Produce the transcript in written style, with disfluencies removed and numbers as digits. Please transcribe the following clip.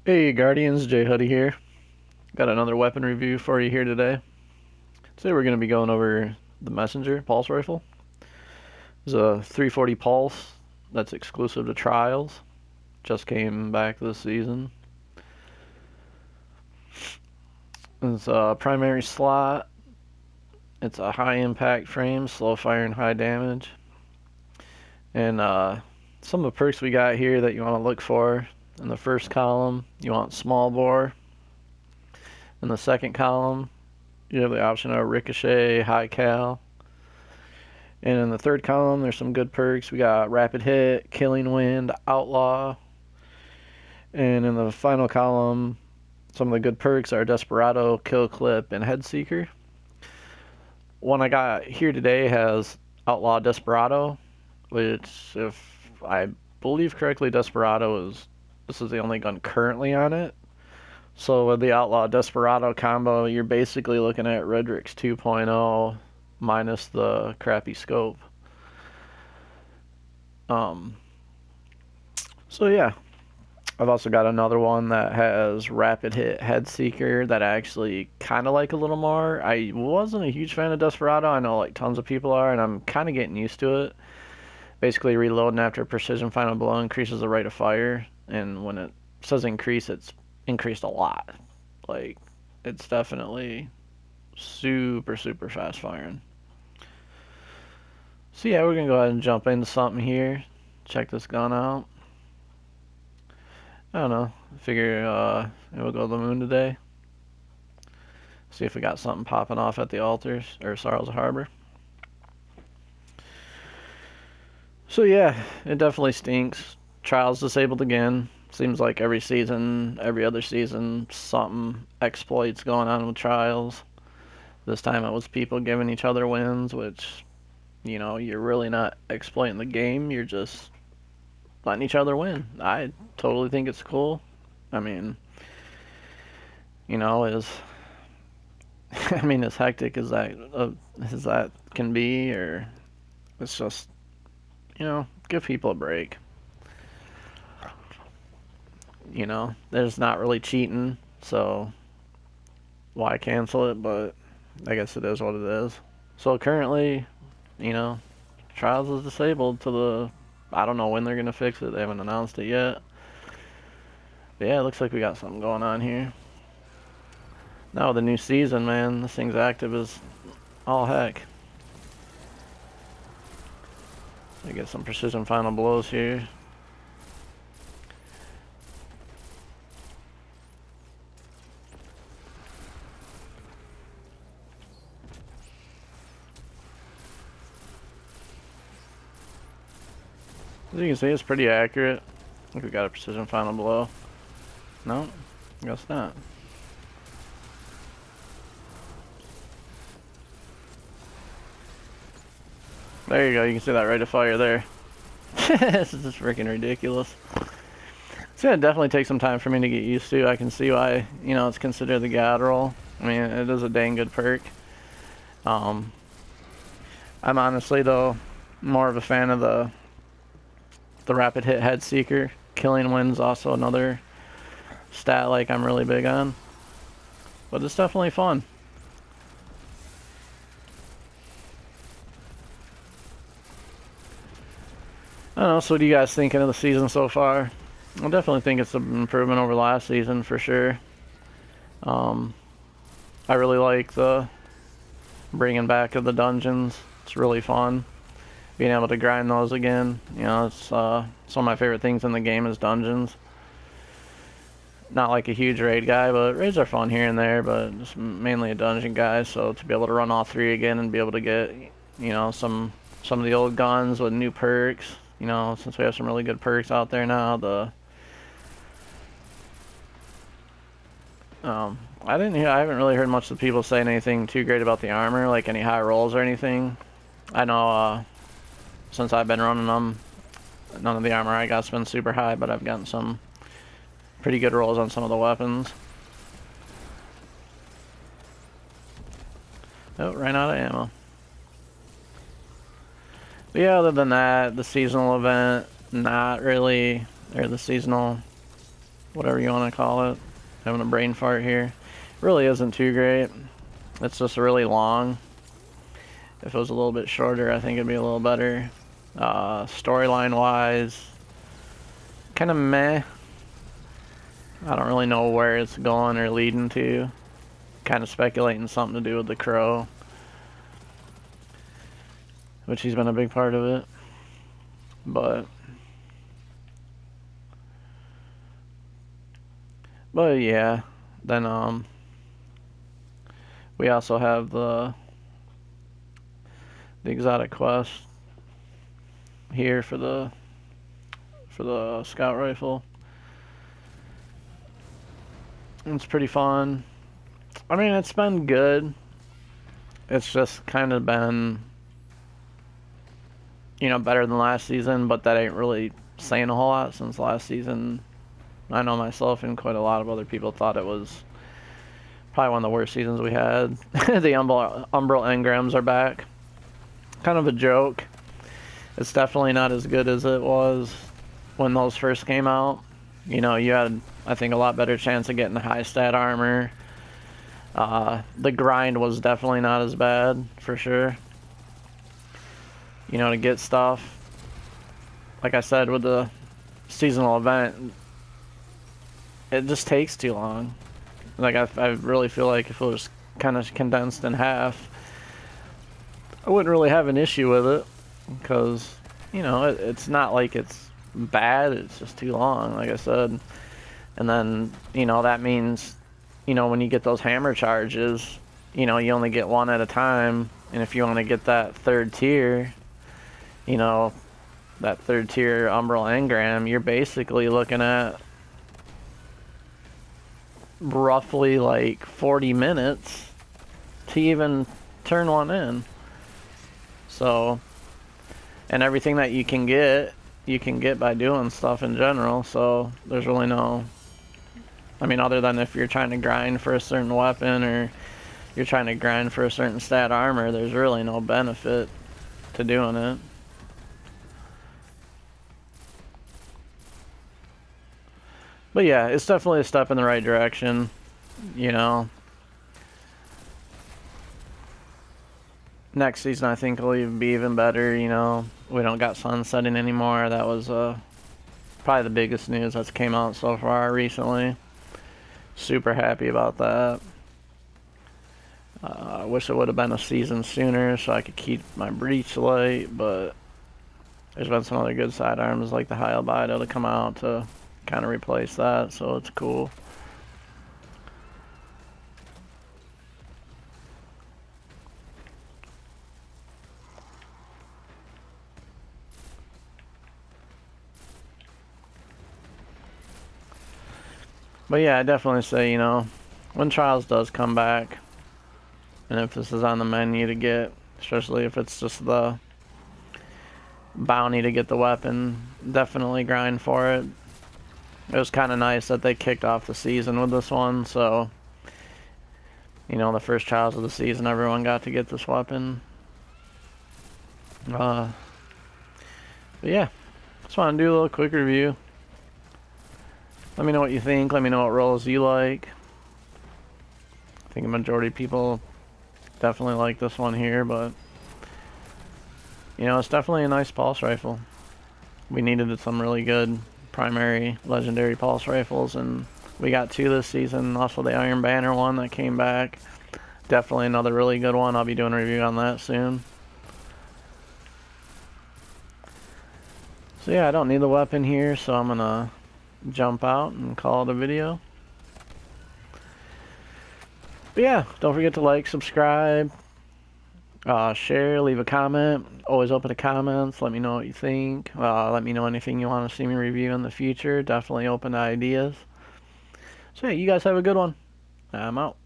Hey Guardians, Jay Huddy here. Got another weapon review for you here today. Today we're going to be going over the Messenger Pulse Rifle. It's a 340 Pulse that's exclusive to Trials. Just came back this season. It's a primary slot. It's a high impact frame, slow fire and high damage. And some of the perks we got here that you want to look for. In the first column, you want small bore. In the second column, you have the option of ricochet, high cal. And in the third column, there's some good perks. We got rapid hit, killing wind, outlaw. And in the final column, some of the good perks are desperado, kill clip, and head seeker. One I got here today has outlaw desperado, which, if I believe correctly, this is the only gun currently on it. So with the outlaw desperado combo, you're basically looking at Redrix 2.0 minus the crappy scope. So yeah, I've also got another one that has rapid hit head seeker that I actually kind of like a little more. I wasn't a huge fan of Desperado. I know like tons of people are, and I'm kind of getting used to it. Basically, reloading after precision final blow increases the rate of fire, and when it says increase, it's increased a lot. Like, it's definitely super fast firing. So yeah, we're gonna go ahead and jump into something here. Check this gun out. I don't know. Figure we'll go to the moon today. See if we got something popping off at the altars or Sarles Harbor. So yeah, it definitely stinks. Trials disabled again. Seems like every season, every other season, something exploits going on with Trials. This time it was people giving each other wins, which, you know, you're really not exploiting the game. You're just letting each other win. I totally think it's cool. I mean, you know, as hectic as that can be, or it's just, you know, give people a break. You know, there's not really cheating, so why cancel it? But I guess it is what it is. So currently, you know, Trials is disabled to the. I don't know when they're gonna fix it. They haven't announced it yet. But yeah, it looks like we got something going on here. Now the new season, man, this thing's active as all heck. I get some precision final blows here. As you can see, it's pretty accurate. I think we got a precision final blow. No, I guess not. There you go, you can see that rate of fire there. This is just freaking ridiculous. It's gonna definitely take some time for me to get used to. I can see why, you know, it's considered the God roll. I mean, it is a dang good perk. I'm honestly, though, more of a fan of the rapid hit head seeker. Killing wind's also another stat like I'm really big on. But it's definitely fun. I don't know, so what are you guys thinking of the season so far? I definitely think it's an improvement over last season for sure. I really like the bringing back of the dungeons. It's really fun. Being able to grind those again. You know, it's some of my favorite things in the game is dungeons. Not like a huge raid guy, but raids are fun here and there, but just mainly a dungeon guy. So to be able to run all three again and be able to get, you know, some of the old guns with new perks. You know, since we have some really good perks out there now, I haven't really heard much of people saying anything too great about the armor, like any high rolls or anything. I know, since I've been running them, none of the armor I got's been super high, but I've gotten some pretty good rolls on some of the weapons. Oh, ran out of ammo. But yeah, other than that, the seasonal event, not really, or the seasonal whatever you want to call it. Having a brain fart here. Really isn't too great. It's just really long. If it was a little bit shorter, I think it'd be a little better. Storyline wise, kind of meh. I don't really know where it's going or leading to. Kind of speculating something to do with the Crow, which he's been a big part of it. But yeah, then we also have the exotic quest here for the scout rifle. It's pretty fun. I mean, it's been good. It's just kind of been, better than last season, but that ain't really saying a whole lot since last season. I know myself and quite a lot of other people thought it was probably one of the worst seasons we had. The Umbral engrams are back. Kind of a joke. It's definitely not as good as it was when those first came out. You had, I think, a lot better chance of getting high stat armor. The grind was definitely not as bad, for sure. To get stuff. Like I said, with the seasonal event, it just takes too long. Like, I really feel like if it was kind of condensed in half, I wouldn't really have an issue with it. Because, it's not like it's bad, it's just too long, like I said. And then, that means, when you get those hammer charges, you only get one at a time. And if you want to get that third tier, that third tier Umbral engram, you're basically looking at roughly like 40 minutes to even turn one in. So, and everything that you can get by doing stuff in general. So there's really no, I mean, other than if you're trying to grind for a certain weapon or you're trying to grind for a certain stat armor, there's really no benefit to doing it. But yeah, it's definitely a step in the right direction, Next season I think will be even better, We don't got sunsetting anymore. That was probably the biggest news that's came out so far recently. Super happy about that. I wish it would have been a season sooner so I could keep my breach light, but there's been some other good sidearms like the high albedo to come out to kind of replace that, so it's cool. But yeah, I definitely say, when Trials does come back, and if this is on the menu to get, especially if it's just the bounty to get the weapon, definitely grind for it. It was kind of nice that they kicked off the season with this one, so, the first Trials of the season, everyone got to get this weapon. But yeah, just want to do a little quick review. Let me know what you think. Let me know what roles you like. I think a majority of people definitely like this one here, but it's definitely a nice pulse rifle. We needed some really good primary legendary pulse rifles, and we got two this season. Also the Iron Banner one that came back. Definitely another really good one. I'll be doing a review on that soon. So yeah, I don't need the weapon here, so I'm gonna jump out and call it a video. But yeah, don't forget to like, subscribe, share, leave a comment. Always open to comments. Let me know what you think. Let me know anything you want to see me review in the future. Definitely open to ideas. So yeah, you guys have a good one. I'm out.